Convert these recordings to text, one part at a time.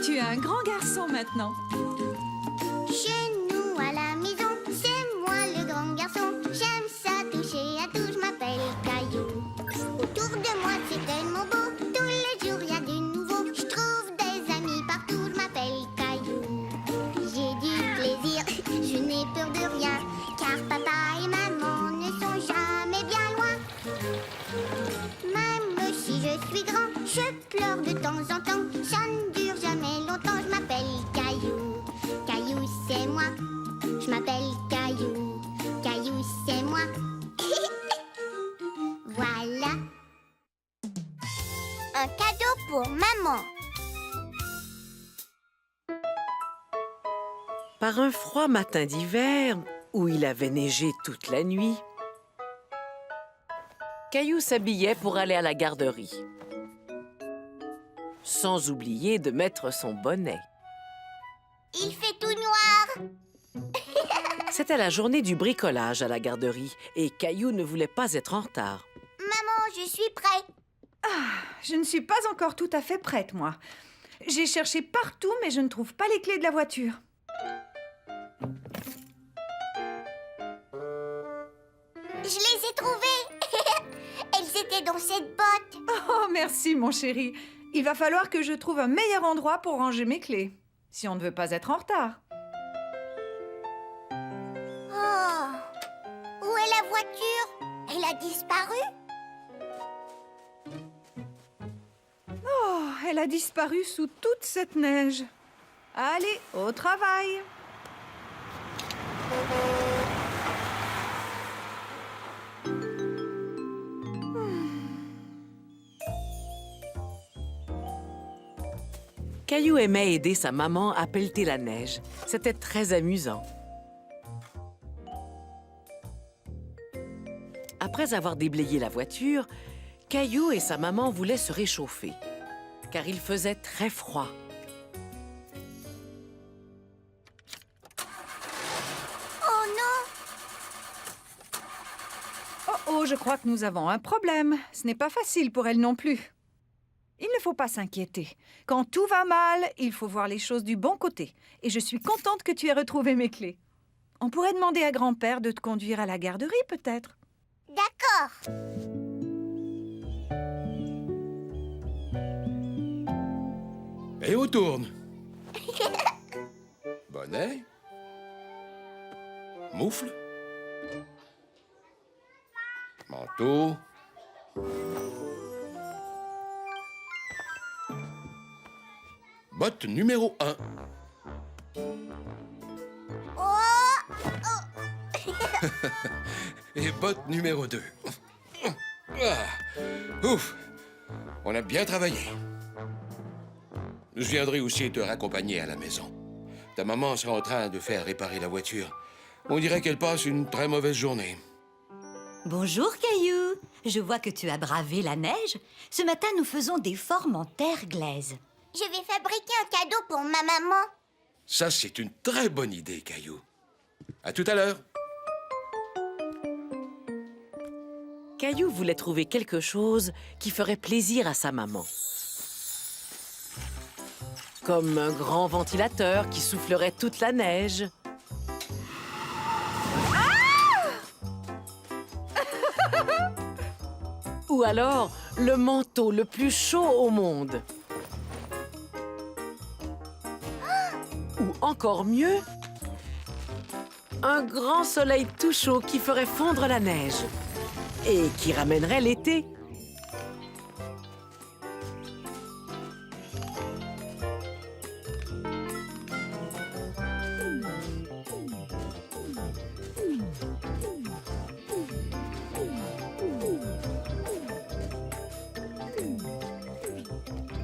Tu es un grand garçon maintenant. Chez nous à la maison, c'est moi le grand garçon. J'aime ça toucher à tout, je m'appelle Caillou. Autour de moi c'est tellement beau, tous les jours il y a du nouveau. Je trouve des amis partout, je m'appelle Caillou. J'ai du plaisir, je n'ai peur de rien, car papa et maman ne sont jamais bien loin. Même si je suis grand, je pleure de temps en temps. Ça ne dure jamais longtemps, je m'appelle Caillou. Caillou, c'est moi. Je m'appelle Caillou. Caillou, c'est moi. Voilà. Un cadeau pour maman. Par un froid matin d'hiver, où il avait neigé toute la nuit, Caillou s'habillait pour aller à la garderie, sans oublier de mettre son bonnet. Il fait tout noir. C'était la journée du bricolage à la garderie et Caillou ne voulait pas être en retard. Maman, je suis prêt. Je ne suis pas encore tout à fait prête, moi. J'ai cherché partout, mais je ne trouve pas les clés de la voiture. Je les ai trouvées. Elles étaient dans cette botte. Oh, merci, mon chéri. Il va falloir que je trouve un meilleur endroit pour ranger mes clés, si on ne veut pas être en retard. Oh. Où est la voiture? Elle a disparu? Oh, elle a disparu sous toute cette neige. Allez, au travail. Caillou aimait aider sa maman à pelleter la neige. C'était très amusant. Après avoir déblayé la voiture, Caillou et sa maman voulaient se réchauffer, car il faisait très froid. Oh non! Oh, je crois que nous avons un problème. Ce n'est pas facile pour elle non plus. Il ne faut pas s'inquiéter. Quand tout va mal, il faut voir les choses du bon côté. Et je suis contente que tu aies retrouvé mes clés. On pourrait demander à grand-père de te conduire à la garderie, peut-être. D'accord. Et on tourne. Bonnet. Moufle. Manteau. Botte numéro 1. Oh! Et botte numéro 2. Ah, ouf! On a bien travaillé. Je viendrai aussi te raccompagner à la maison. Ta maman sera en train de faire réparer la voiture. On dirait qu'elle passe une très mauvaise journée. Bonjour, Caillou. Je vois que tu as bravé la neige. Ce matin, nous faisons des formes en terre glaise. Je vais fabriquer un cadeau pour ma maman. Ça, c'est une très bonne idée, Caillou. À tout à l'heure. Caillou voulait trouver quelque chose qui ferait plaisir à sa maman. Comme un grand ventilateur qui soufflerait toute la neige. Ou alors, le manteau le plus chaud au monde. Ou encore mieux, un grand soleil tout chaud qui ferait fondre la neige et qui ramènerait l'été.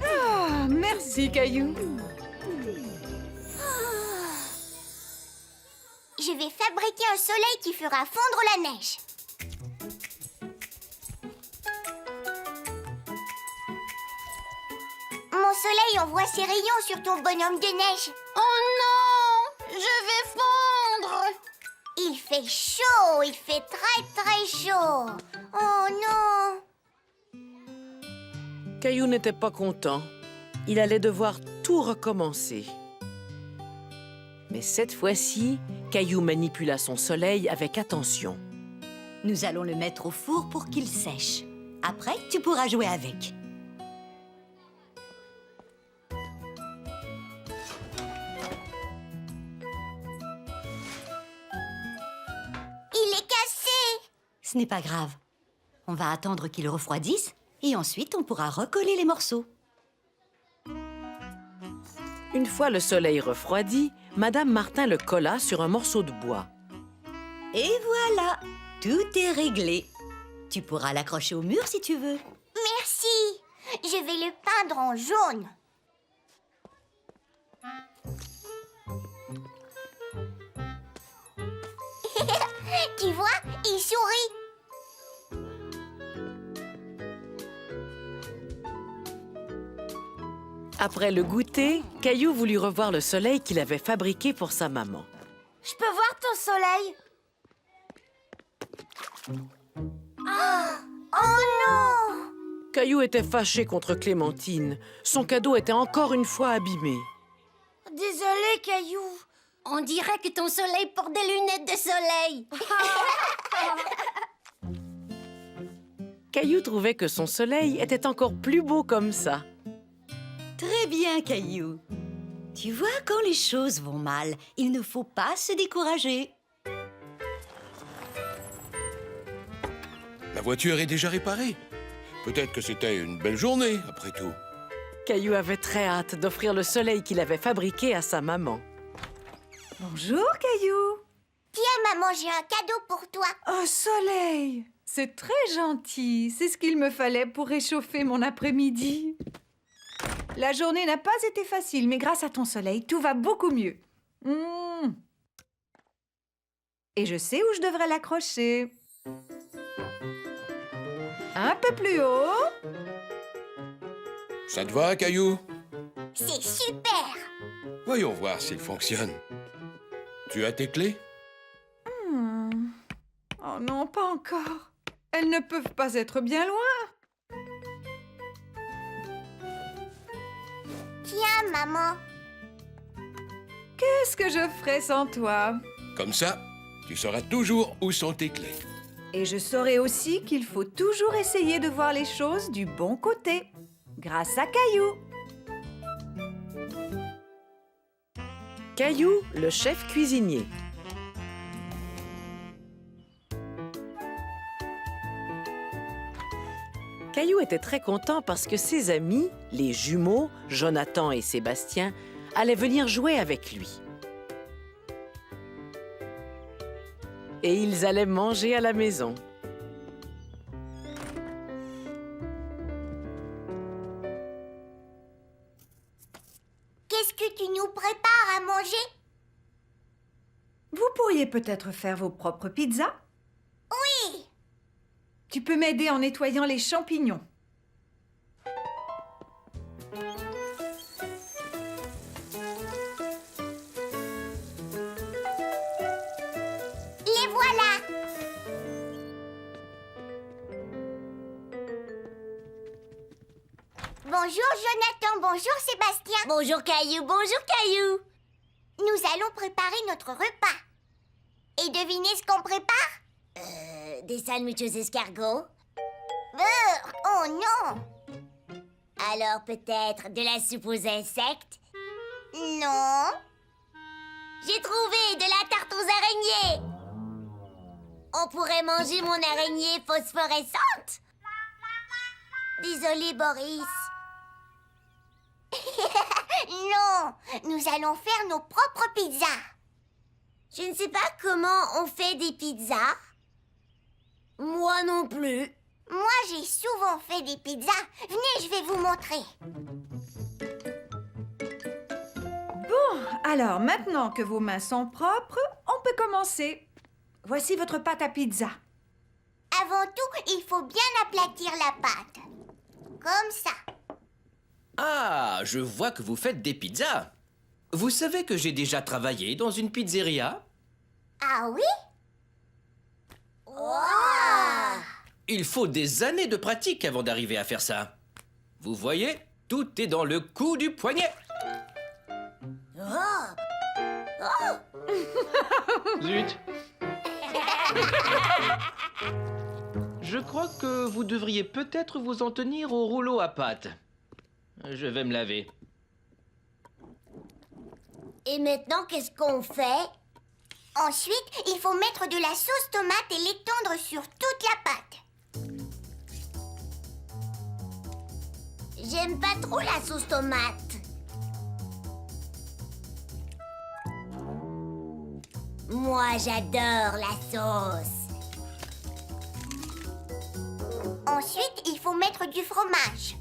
Ah, merci, Caillou. Je vais fabriquer un soleil qui fera fondre la neige. Mon soleil envoie ses rayons sur ton bonhomme de neige. Oh non! Je vais fondre! Il fait chaud, il fait très très chaud. Oh non! Caillou n'était pas content. Il allait devoir tout recommencer. Mais cette fois-ci, Caillou manipula son soleil avec attention. Nous allons le mettre au four pour qu'il sèche. Après, tu pourras jouer avec. Il est cassé! Ce n'est pas grave. On va attendre qu'il refroidisse et ensuite on pourra recoller les morceaux. Une fois le soleil refroidi, Madame Martin le colla sur un morceau de bois. Et voilà, tout est réglé. Tu pourras l'accrocher au mur si tu veux. Merci! Je vais le peindre en jaune. Tu vois, il sourit. Après le goûter, Caillou voulut revoir le soleil qu'il avait fabriqué pour sa maman. Je peux voir ton soleil? Oh non! Caillou était fâché contre Clémentine. Son cadeau était encore une fois abîmé. Désolé, Caillou. On dirait que ton soleil porte des lunettes de soleil. Caillou trouvait que son soleil était encore plus beau comme ça. Très bien, Caillou. Tu vois, quand les choses vont mal, il ne faut pas se décourager. La voiture est déjà réparée. Peut-être que c'était une belle journée, après tout. Caillou avait très hâte d'offrir le soleil qu'il avait fabriqué à sa maman. Bonjour, Caillou. Tiens, maman, j'ai un cadeau pour toi. Un soleil. C'est très gentil. C'est ce qu'il me fallait pour réchauffer mon après-midi. La journée n'a pas été facile, mais grâce à ton soleil, tout va beaucoup mieux. Et je sais où je devrais l'accrocher. Un peu plus haut. Ça te va, Caillou? C'est super. Voyons voir s'il fonctionne. Tu as tes clés? Oh non, pas encore. Elles ne peuvent pas être bien loin. Tiens, maman. Qu'est-ce que je ferais sans toi? Comme ça, tu sauras toujours où sont tes clés. Et je saurai aussi qu'il faut toujours essayer de voir les choses du bon côté, grâce à Caillou. Caillou, le chef cuisinier. Caillou était très content parce que ses amis, les jumeaux, Jonathan et Sébastien, allaient venir jouer avec lui. Et ils allaient manger à la maison. Qu'est-ce que tu nous prépares à manger? Vous pourriez peut-être faire vos propres pizzas? Oui. Tu peux m'aider en nettoyant les champignons. Les voilà. Bonjour Jonathan, bonjour Sébastien. Bonjour Caillou, bonjour Caillou. Nous allons préparer notre repas. Et devinez ce qu'on prépare? Des sandwichs aux escargots. Oh non. Alors peut-être de la soupe aux insectes? Non. J'ai trouvé de la tarte aux araignées. On pourrait manger mon araignée phosphorescente? Désolé, Boris. Non, nous allons faire nos propres pizzas. Je ne sais pas comment on fait des pizzas. Moi non plus. Moi, j'ai souvent fait des pizzas. Venez, je vais vous montrer. Alors, maintenant que vos mains sont propres, on peut commencer. Voici votre pâte à pizza. Avant tout, il faut bien aplatir la pâte. Comme ça. Ah, je vois que vous faites des pizzas. Vous savez que j'ai déjà travaillé dans une pizzeria? Ah oui? Wow! Il faut des années de pratique avant d'arriver à faire ça. Vous voyez, tout est dans le coup du poignet. Zut. Je crois que vous devriez peut-être vous en tenir au rouleau à pâte. Je vais me laver. Et maintenant, qu'est-ce qu'on fait? Ensuite, il faut mettre de la sauce tomate et l'étendre sur toute la pâte. J'aime pas trop la sauce tomate. Moi, j'adore la sauce. Ensuite, il faut mettre du fromage.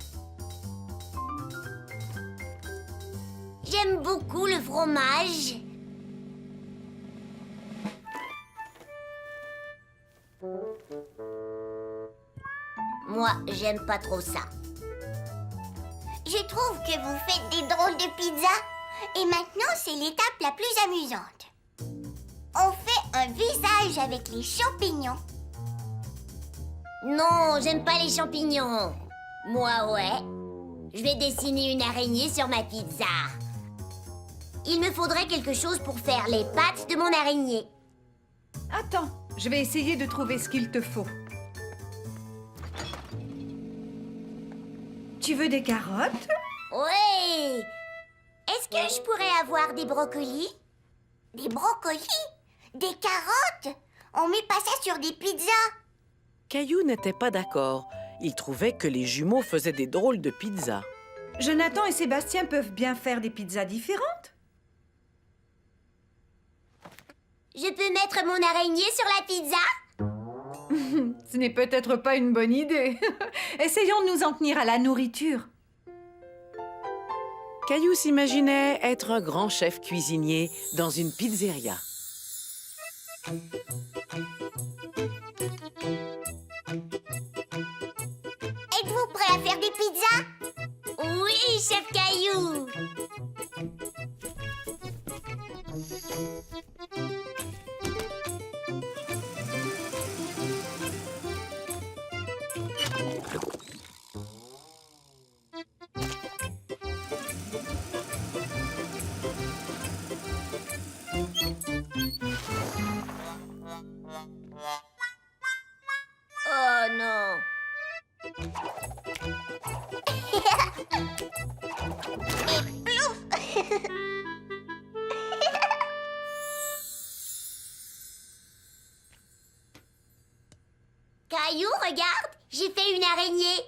J'aime beaucoup le fromage. Moi, j'aime pas trop ça. Je trouve que vous faites des drôles de pizzas. Et maintenant, c'est l'étape la plus amusante. On fait un visage avec les champignons. Non, j'aime pas les champignons. Moi, ouais. Je vais dessiner une araignée sur ma pizza. Il me faudrait quelque chose pour faire les pattes de mon araignée. Attends, je vais essayer de trouver ce qu'il te faut. Tu veux des carottes? Oui. Est-ce que je pourrais avoir des brocolis? Des brocolis? Des carottes? On met pas ça sur des pizzas. Caillou n'était pas d'accord. Il trouvait que les jumeaux faisaient des drôles de pizzas. Jonathan et Sébastien peuvent bien faire des pizzas différentes. Je peux mettre mon araignée sur la pizza? Ce n'est peut-être pas une bonne idée. Essayons de nous en tenir à la nourriture. Caillou s'imaginait être un grand chef cuisinier dans une pizzeria. Êtes-vous prêt à faire des pizzas? Oui, chef Caillou. Oh non. Et plouf. Caillou, regarde, j'ai fait une araignée.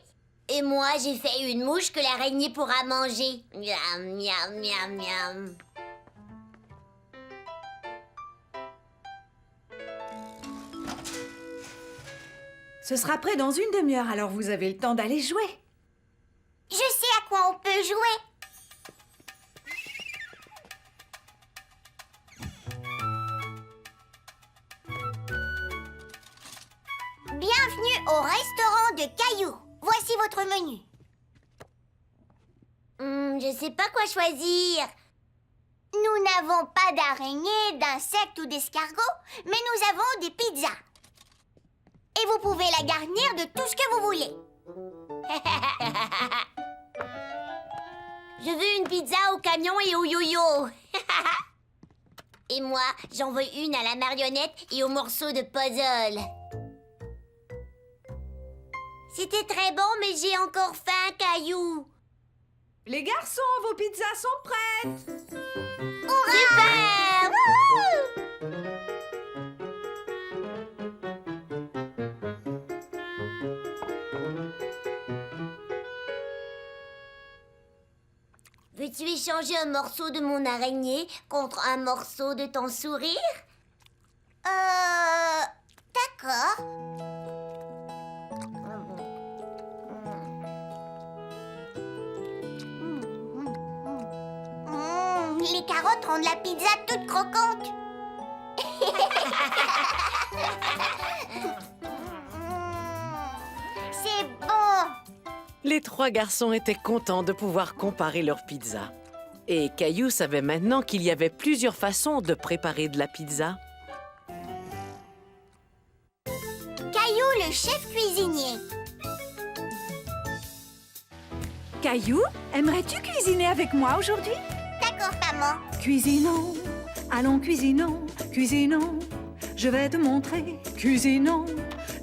Et moi, j'ai fait une mouche que l'araignée pourra manger. Miam, miam, miam, miam. Ce sera prêt dans une demi-heure, alors vous avez le temps d'aller jouer. Je sais à quoi on peut jouer. Bienvenue au restaurant de Caillou. Voici votre menu. Je sais pas quoi choisir. Nous n'avons pas d'araignées, d'insectes ou d'escargots, mais nous avons des pizzas. Et vous pouvez la garnir de tout ce que vous voulez. Je veux une pizza au camion et au yo-yo. Et moi, j'en veux une à la marionnette et au morceau de puzzle. C'était très bon, mais j'ai encore faim, Caillou. Les garçons, vos pizzas sont prêtes. Super! Wouhou! Veux-tu échanger un morceau de mon araignée contre un morceau de ton sourire? D'accord. Les carottes rendent la pizza toute croquante. C'est bon. Les trois garçons étaient contents de pouvoir comparer leurs pizzas. Et Caillou savait maintenant qu'il y avait plusieurs façons de préparer de la pizza. Caillou, le chef cuisinier. Caillou, aimerais-tu cuisiner avec moi aujourd'hui? D'accord, maman. Cuisinons, allons cuisinons, cuisinons. Je vais te montrer, cuisinons,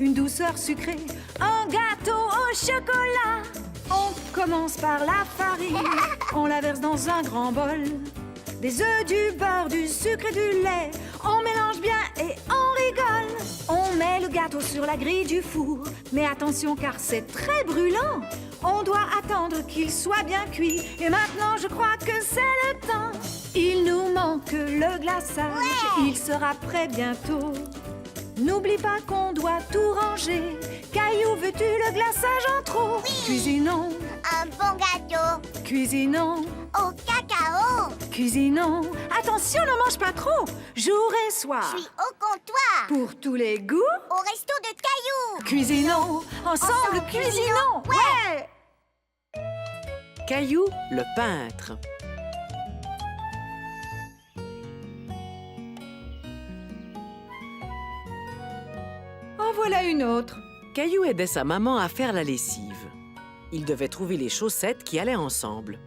une douceur sucrée, un gâteau au chocolat. On commence par la farine, on la verse dans un grand bol. Des œufs, du beurre, du sucre et du lait. On mélange bien et on rigole. On met le gâteau sur la grille du four. Mais attention car c'est très brûlant. On doit attendre qu'il soit bien cuit. Et maintenant je crois que c'est le temps. Il nous manque le glaçage. Ouais. Il sera prêt bientôt. N'oublie pas qu'on doit tout ranger. Caillou, veux-tu le glaçage en trop? Oui. Cuisinons, Un bon gâteau cuisinons. au cacao. Cuisinons. Attention, ne mange pas trop. Jour et Je soir. suis au comptoir. Pour tous les goûts. Au resto de Caillou. Cuisinons. Ensemble, cuisinons. Ouais. Caillou, le peintre. En voilà une autre. Caillou aidait sa maman à faire la lessive. Il devait trouver les chaussettes qui allaient ensemble.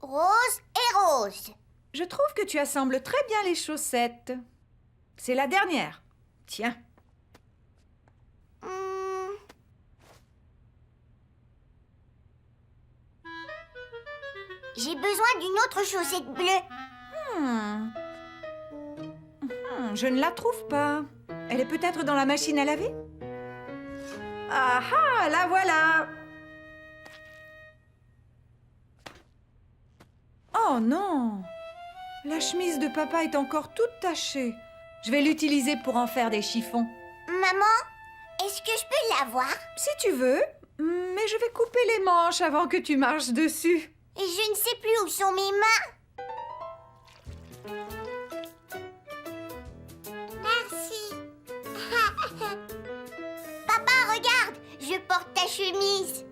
Rose et rose. Je trouve que tu assembles très bien les chaussettes. C'est la dernière. Tiens. Hmm. J'ai besoin d'une autre chaussette bleue. Je ne la trouve pas. Elle est peut-être dans la machine à laver? Ah ah, la voilà. Oh non! La chemise de papa est encore toute tachée. Je vais l'utiliser pour en faire des chiffons. Maman, est-ce que je peux l'avoir? Si tu veux, mais je vais couper les manches avant que tu marches dessus. Et je ne sais plus où sont mes mains. Merci. Papa, regarde, je porte ta chemise.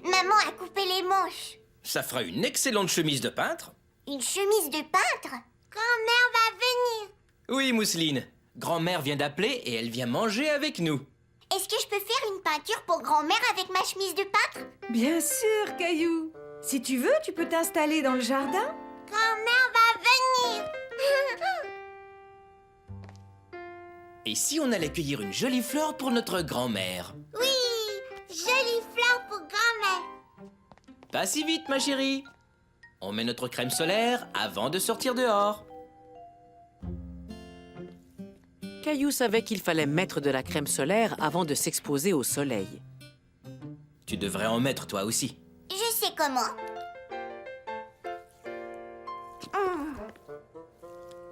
Maman a coupé les manches. Ça fera une excellente chemise de peintre. Une chemise de peintre? Grand-mère va venir. Oui, Mousseline. Grand-mère vient d'appeler et elle vient manger avec nous. Est-ce que je peux faire une peinture pour grand-mère avec ma chemise de peintre? Bien sûr, Caillou. Si tu veux, tu peux t'installer dans le jardin. Grand-mère va venir. Et si on allait cueillir une jolie fleur pour notre grand-mère? Oui, jolie fleur pour grand-mère. Pas si vite, ma chérie. On met notre crème solaire avant de sortir dehors. Caillou savait qu'il fallait mettre de la crème solaire avant de s'exposer au soleil. Tu devrais en mettre toi aussi. Je sais comment.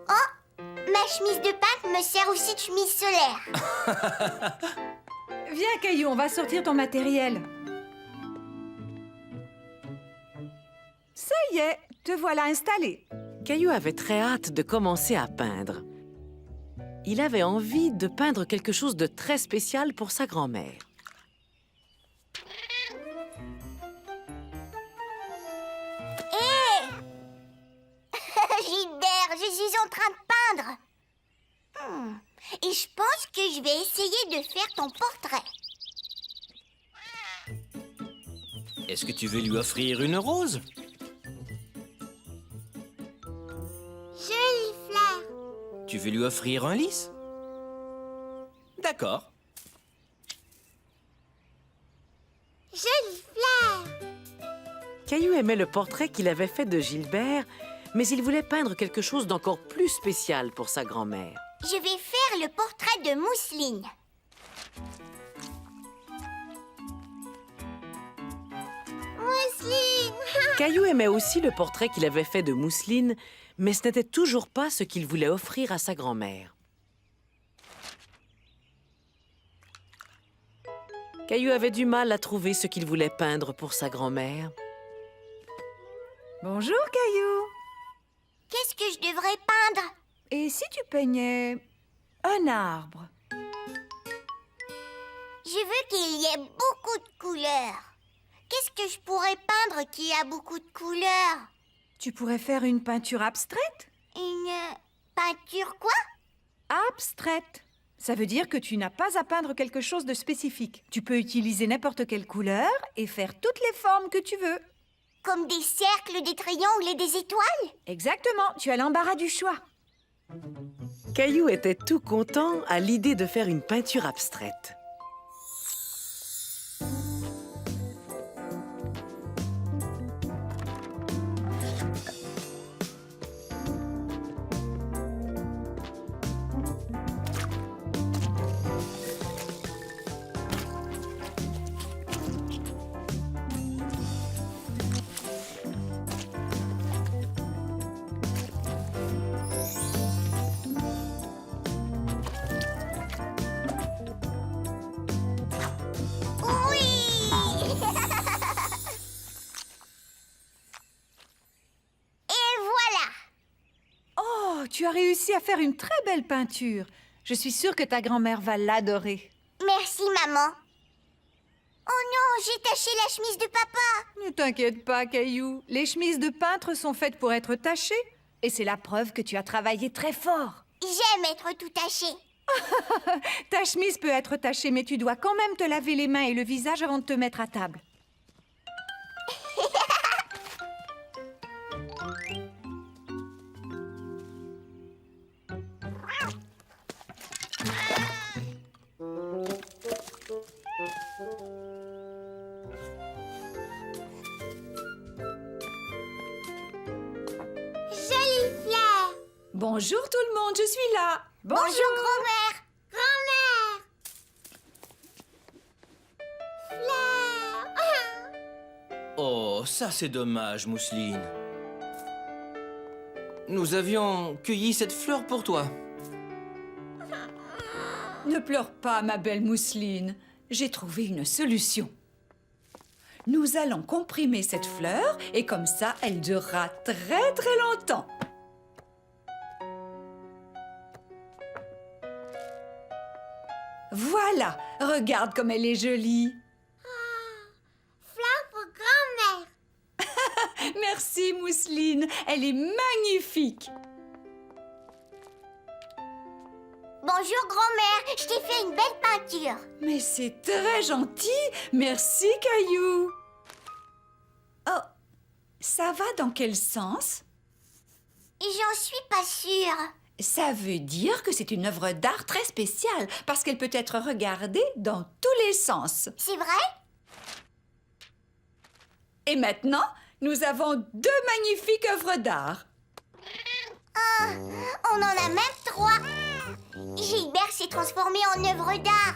Oh, ma chemise de peintre me sert aussi de chemise solaire. Viens, Caillou, on va sortir ton matériel. Ça y est, te voilà installé. Caillou avait très hâte de commencer à peindre. Il avait envie de peindre quelque chose de très spécial pour sa grand-mère. Gilbert, je suis en train de peindre. Et je pense que je vais essayer de faire ton portrait. Est-ce que tu veux lui offrir une rose? Jolie fleur. Tu veux lui offrir un lys? D'accord. Jolie fleur. Caillou aimait le portrait qu'il avait fait de Gilbert, mais il voulait peindre quelque chose d'encore plus spécial pour sa grand-mère. Je vais faire le portrait de Mousseline. Mousseline. Caillou aimait aussi le portrait qu'il avait fait de Mousseline, mais ce n'était toujours pas ce qu'il voulait offrir à sa grand-mère. Caillou avait du mal à trouver ce qu'il voulait peindre pour sa grand-mère. Bonjour, Caillou. Qu'est-ce que je devrais peindre? Et si tu peignais un arbre? Je veux qu'il y ait beaucoup de couleurs. Qu'est-ce que je pourrais peindre qui a beaucoup de couleurs? Tu pourrais faire une peinture abstraite? Une peinture quoi? Abstraite. Ça veut dire que tu n'as pas à peindre quelque chose de spécifique. Tu peux utiliser n'importe quelle couleur et faire toutes les formes que tu veux. Comme des cercles, des triangles et des étoiles? Exactement, tu as l'embarras du choix. Caillou était tout content à l'idée de faire une peinture abstraite. Oui! Et voilà! Oh, tu as réussi à faire une très belle peinture. Je suis sûre que ta grand-mère va l'adorer. Merci, maman. Oh non, j'ai taché la chemise de papa. Ne t'inquiète pas, Caillou. Les chemises de peintre sont faites pour être tachées. Et c'est la preuve que tu as travaillé très fort. J'aime être tout taché. Ta chemise peut être tachée, mais tu dois quand même te laver les mains et le visage avant de te mettre à table. Jolie fleur. Bonjour tout le monde, je suis là. Bonjour, grand-mère. Grand-mère. Fleur. Oh, ça c'est dommage, Mousseline. Nous avions cueilli cette fleur pour toi. Ne pleure pas, ma belle Mousseline. J'ai trouvé une solution. Nous allons comprimer cette fleur et comme ça, elle durera très très longtemps. Voilà, regarde comme elle est jolie. Fleur pour grand-mère. Merci Mousseline, elle est magnifique. Bonjour, grand-mère. Je t'ai fait une belle peinture. Mais c'est très gentil. Merci Caillou. Oh, ça va dans quel sens? J'en suis pas sûre. Ça veut dire que c'est une œuvre d'art très spéciale parce qu'elle peut être regardée dans tous les sens. C'est vrai? Et maintenant, nous avons 2 magnifiques œuvres d'art. On en a même 3. Gilbert s'est transformé en œuvre d'art.